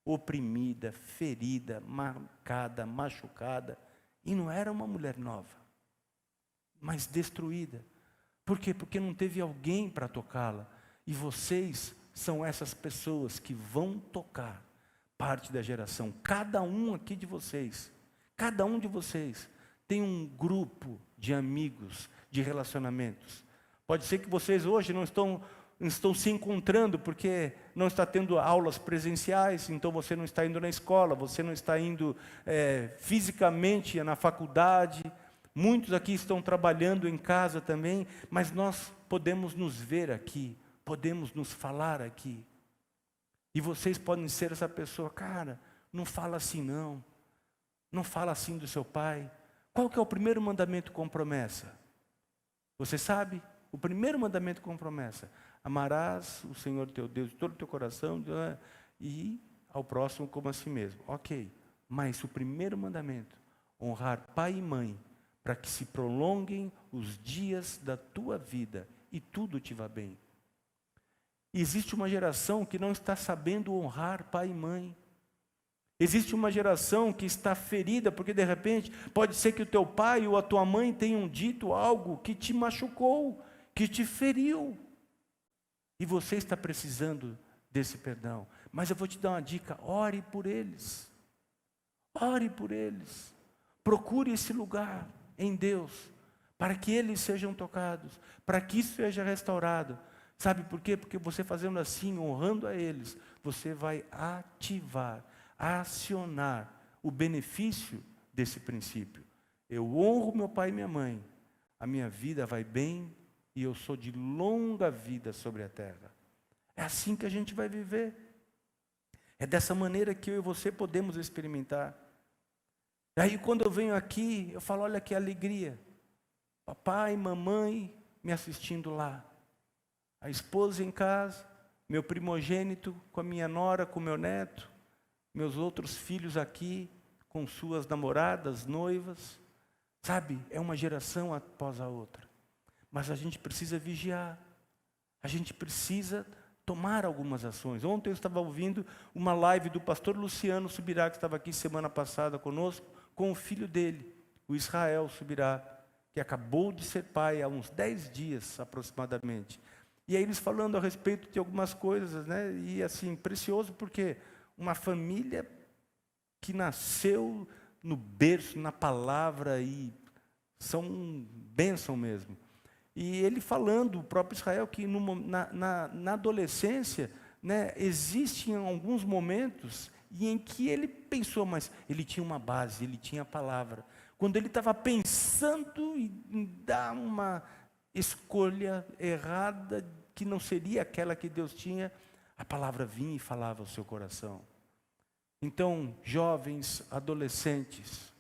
Oprimida, ferida, marcada, machucada. E não era uma mulher nova, mas destruída. Por quê? Porque não teve alguém para tocá-la. E vocês são essas pessoas que vão tocar parte da geração. Cada um aqui de vocês, cada um de vocês tem um grupo de amigos, de relacionamentos. Pode ser que vocês hoje não estão se encontrando porque não está tendo aulas presenciais, então você não está indo na escola, você não está indo fisicamente na faculdade. Muitos aqui estão trabalhando em casa também, mas nós podemos nos ver aqui, podemos nos falar aqui. E vocês podem ser essa pessoa, cara, não fala assim não, não fala assim do seu pai. Qual que é o primeiro mandamento com promessa? Você sabe? O primeiro mandamento com promessa: amarás o Senhor teu Deus de todo o teu coração e ao próximo como a si mesmo. Ok, mas o primeiro mandamento, honrar pai e mãe, para que se prolonguem os dias da tua vida e tudo te vá bem. Existe uma geração que não está sabendo honrar pai e mãe. Existe uma geração que está ferida, porque de repente pode ser que o teu pai ou a tua mãe tenham dito algo que te machucou, que te feriu. E você está precisando desse perdão. Mas eu vou te dar uma dica: ore por eles. Ore por eles. Procure esse lugar em Deus, para que eles sejam tocados, para que isso seja restaurado. Sabe por quê? Porque você fazendo assim, honrando a eles, você vai ativar, acionar o benefício desse princípio. Eu honro meu pai e minha mãe, a minha vida vai bem e eu sou de longa vida sobre a terra. É assim que a gente vai viver. É dessa maneira que eu e você podemos experimentar. Aí quando eu venho aqui, eu falo, olha que alegria. Papai, mamãe me assistindo lá. A esposa em casa, meu primogênito com a minha nora, com o meu neto, meus outros filhos aqui, com suas namoradas, noivas. Sabe, é uma geração após a outra. Mas a gente precisa vigiar. A gente precisa tomar algumas ações. Ontem eu estava ouvindo uma live do pastor Luciano Subirá, que estava aqui semana passada conosco, com o filho dele, o Israel Subirá, que acabou de ser pai há uns 10 dias aproximadamente. E aí eles falando a respeito de algumas coisas, né? E assim, precioso porque uma família que nasceu no berço, na palavra, e são bênção mesmo. E ele falando, o próprio Israel, que na adolescência, né, existem alguns momentos em que ele pensou, mas ele tinha uma base, ele tinha a palavra. Quando ele estava pensando em dar uma escolha errada, que não seria aquela que Deus tinha, a palavra vinha e falava ao seu coração. Então, jovens, adolescentes,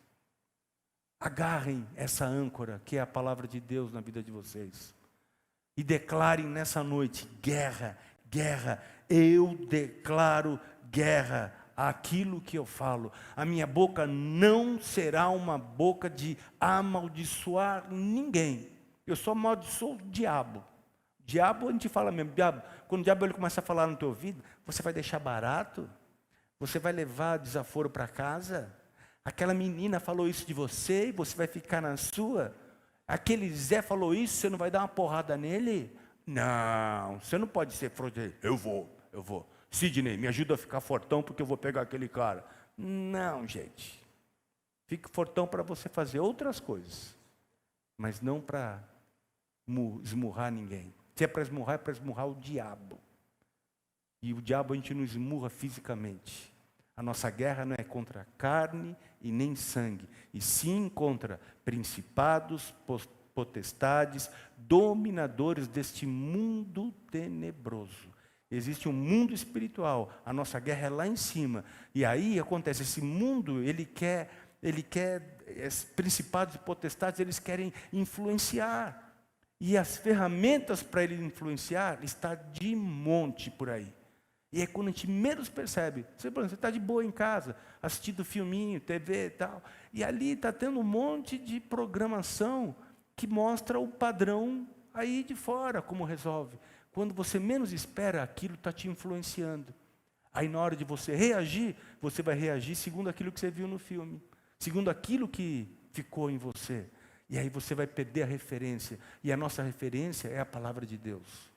agarrem essa âncora, que é a palavra de Deus na vida de vocês. E declarem nessa noite, guerra, guerra. Eu declaro guerra àquilo que eu falo. A minha boca não será uma boca de amaldiçoar ninguém. Eu só amaldiçoo o diabo. O diabo, a gente fala mesmo, diabo, quando o diabo ele começa a falar no teu ouvido, você vai deixar barato? Você vai levar desaforo para casa? Aquela menina falou isso de você e você vai ficar na sua? Aquele Zé falou isso, você não vai dar uma porrada nele? Não, você não pode ser forte. Eu vou. Sidney, me ajuda a ficar fortão porque eu vou pegar aquele cara. Não, gente. Fique fortão para você fazer outras coisas, mas não para esmurrar ninguém. Se é para esmurrar o diabo. E o diabo a gente não esmurra fisicamente. A nossa guerra não é contra carne e nem sangue, e sim contra principados, potestades, dominadores deste mundo tenebroso. Existe um mundo espiritual, a nossa guerra é lá em cima. E aí acontece, esse mundo, ele quer principados e potestades, eles querem influenciar. E as ferramentas para ele influenciar está de monte por aí. E é quando a gente menos percebe. Você está de boa em casa, assistindo filminho, TV e tal. E ali está tendo um monte de programação que mostra o padrão aí de fora, como resolve. Quando você menos espera, aquilo está te influenciando. Aí na hora de você reagir, você vai reagir segundo aquilo que você viu no filme. Segundo aquilo que ficou em você. E aí você vai perder a referência. E a nossa referência é a palavra de Deus.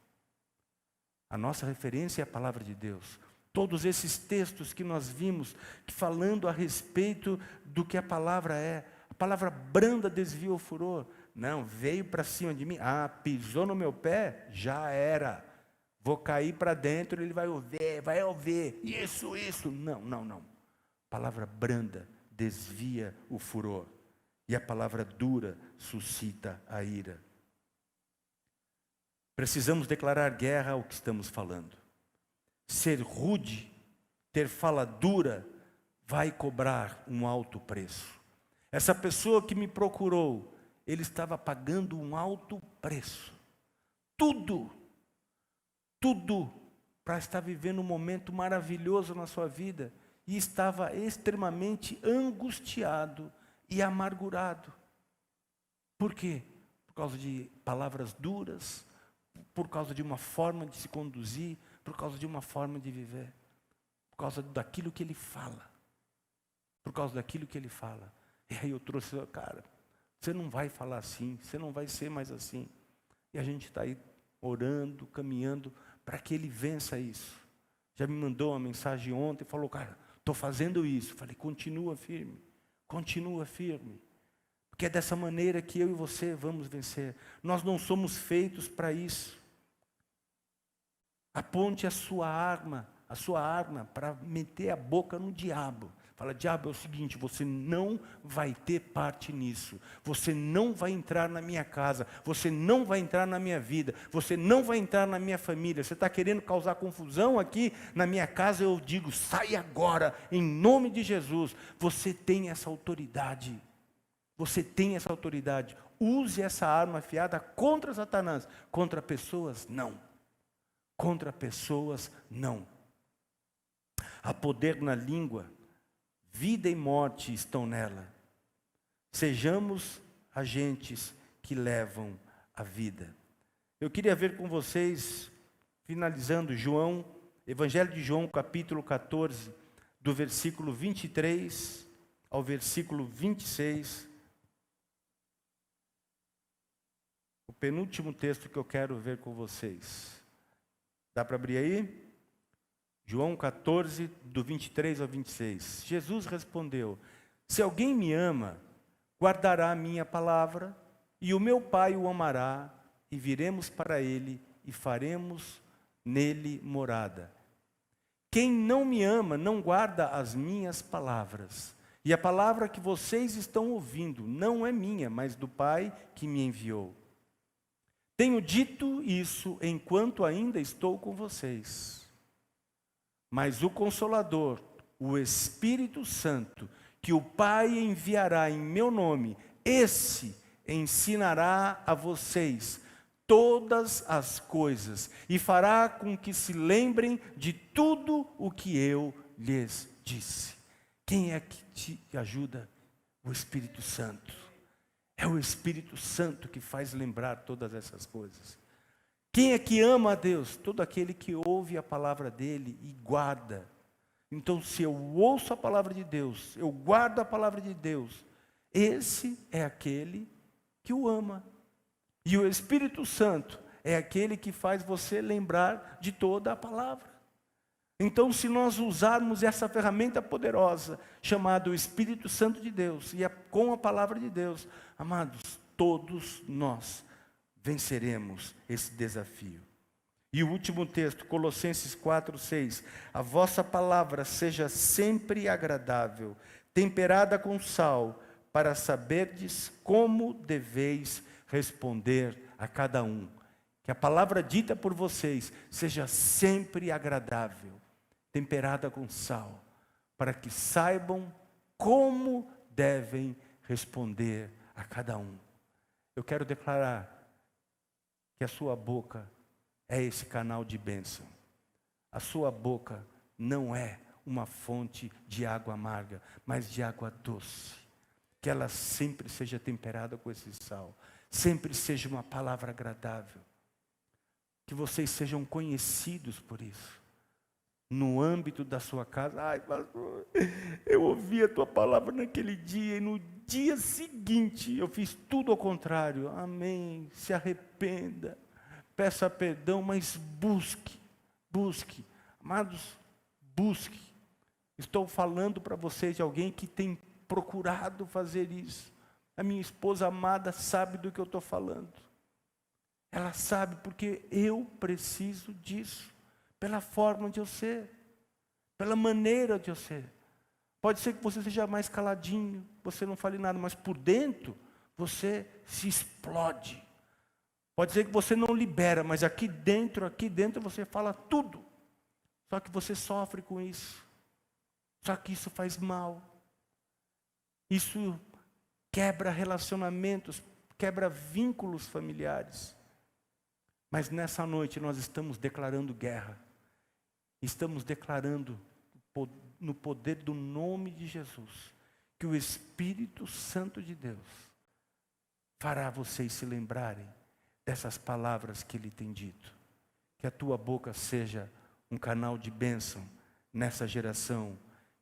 A nossa referência é a palavra de Deus. Todos esses textos que nós vimos, que falando a respeito do que a palavra é. A palavra branda desvia o furor. Não, veio para cima de mim. Pisou no meu pé, já era. Vou cair para dentro, ele vai ouvir. Isso. Não. Palavra branda desvia o furor. E a palavra dura suscita a ira. Precisamos declarar guerra ao que estamos falando. Ser rude, ter fala dura, vai cobrar um alto preço. Essa pessoa que me procurou, ele estava pagando um alto preço. Tudo para estar vivendo um momento maravilhoso na sua vida. E estava extremamente angustiado e amargurado. Por quê? Por causa de palavras duras, por causa de uma forma de se conduzir, por causa de uma forma de viver, por causa daquilo que ele fala. Por causa daquilo que ele fala. E aí eu trouxe, cara, você não vai falar assim, você não vai ser mais assim. E a gente está aí orando, caminhando, para que ele vença isso. Já me mandou uma mensagem ontem, falou, cara, estou fazendo isso. Falei, continua firme. Porque é dessa maneira que eu e você vamos vencer. Nós não somos feitos para isso. Aponte a sua arma para meter a boca no diabo. Fala, diabo, é o seguinte, você não vai ter parte nisso. Você não vai entrar na minha casa. Você não vai entrar na minha vida. Você não vai entrar na minha família. Você está querendo causar confusão aqui na minha casa. Eu digo, sai agora, em nome de Jesus. Você tem essa autoridade. Você tem essa autoridade. Use essa arma afiada contra Satanás. Contra pessoas, não. Contra pessoas, não. Há poder na língua. Vida e morte estão nela. Sejamos agentes que levam a vida. Eu queria ver com vocês, finalizando, Evangelho de João, capítulo 14, do versículo 23 ao versículo 26. O penúltimo texto que eu quero ver com vocês. Dá para abrir aí? João 14, do 23 ao 26. Jesus respondeu, se alguém me ama, guardará a minha palavra, e o meu Pai o amará, e viremos para ele, e faremos nele morada. Quem não me ama, não guarda as minhas palavras. E a palavra que vocês estão ouvindo, não é minha, mas do Pai que me enviou. Tenho dito isso enquanto ainda estou com vocês. Mas o Consolador, o Espírito Santo, que o Pai enviará em meu nome, esse ensinará a vocês todas as coisas e fará com que se lembrem de tudo o que eu lhes disse. Quem é que te ajuda? O Espírito Santo. É o Espírito Santo que faz lembrar todas essas coisas. Quem é que ama a Deus? Todo aquele que ouve a palavra dele e guarda. Então, se eu ouço a palavra de Deus, eu guardo a palavra de Deus, esse é aquele que o ama. E o Espírito Santo é aquele que faz você lembrar de toda a palavra. Então, se nós usarmos essa ferramenta poderosa, chamada o Espírito Santo de Deus, e com a palavra de Deus, amados, todos nós venceremos esse desafio. E o último texto, Colossenses 4:6. A vossa palavra seja sempre agradável, temperada com sal, para saberdes como deveis responder a cada um. Que a palavra dita por vocês seja sempre agradável, temperada com sal, para que saibam como devem responder a cada um. Eu quero declarar que a sua boca é esse canal de bênção. A sua boca não é uma fonte de água amarga, mas de água doce. Que ela sempre seja temperada com esse sal. Sempre seja uma palavra agradável. Que vocês sejam conhecidos por isso. No âmbito da sua casa. Ai, pastor, eu ouvi a tua palavra naquele dia e no dia seguinte eu fiz tudo ao contrário. Amém. Se arrependa. Peça perdão, mas busque. Busque. Amados, busque. Estou falando para vocês de alguém que tem procurado fazer isso. A minha esposa amada sabe do que eu estou falando. Ela sabe porque eu preciso disso. Pela forma de eu ser. Pela maneira de eu ser. Pode ser que você seja mais caladinho, você não fale nada, mas por dentro você se explode. Pode ser que você não libera, mas aqui dentro você fala tudo. Só que você sofre com isso. Só que isso faz mal. Isso quebra relacionamentos, quebra vínculos familiares. Mas nessa noite nós estamos declarando guerra. Estamos declarando no poder do nome de Jesus, que o Espírito Santo de Deus fará vocês se lembrarem dessas palavras que Ele tem dito. Que a tua boca seja um canal de bênção nessa geração.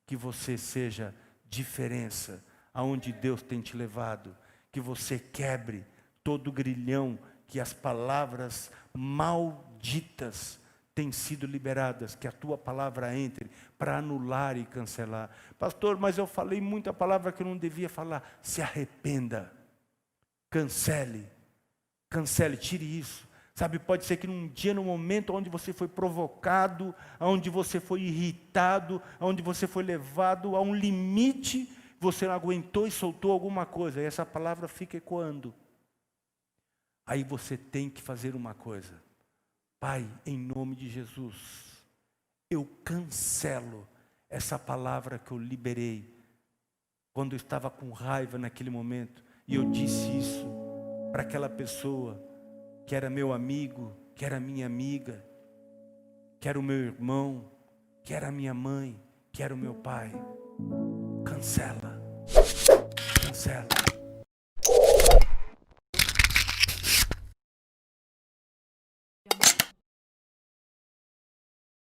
Que você seja diferença aonde Deus tem te levado. Que você quebre todo o grilhão que as palavras malditas têm sido liberadas, que a tua palavra entre para anular e cancelar. Pastor, mas eu falei muita palavra que eu não devia falar. Se arrependa, cancele, tire isso. Sabe, pode ser que num dia, num momento onde você foi provocado, onde você foi irritado, onde você foi levado a um limite, você não aguentou e soltou alguma coisa, e essa palavra fica ecoando. Aí você tem que fazer uma coisa. Pai, em nome de Jesus, eu cancelo essa palavra que eu liberei, quando eu estava com raiva naquele momento, e eu disse isso para aquela pessoa, que era meu amigo, que era minha amiga, que era o meu irmão, que era a minha mãe, que era o meu pai. Cancela, cancela.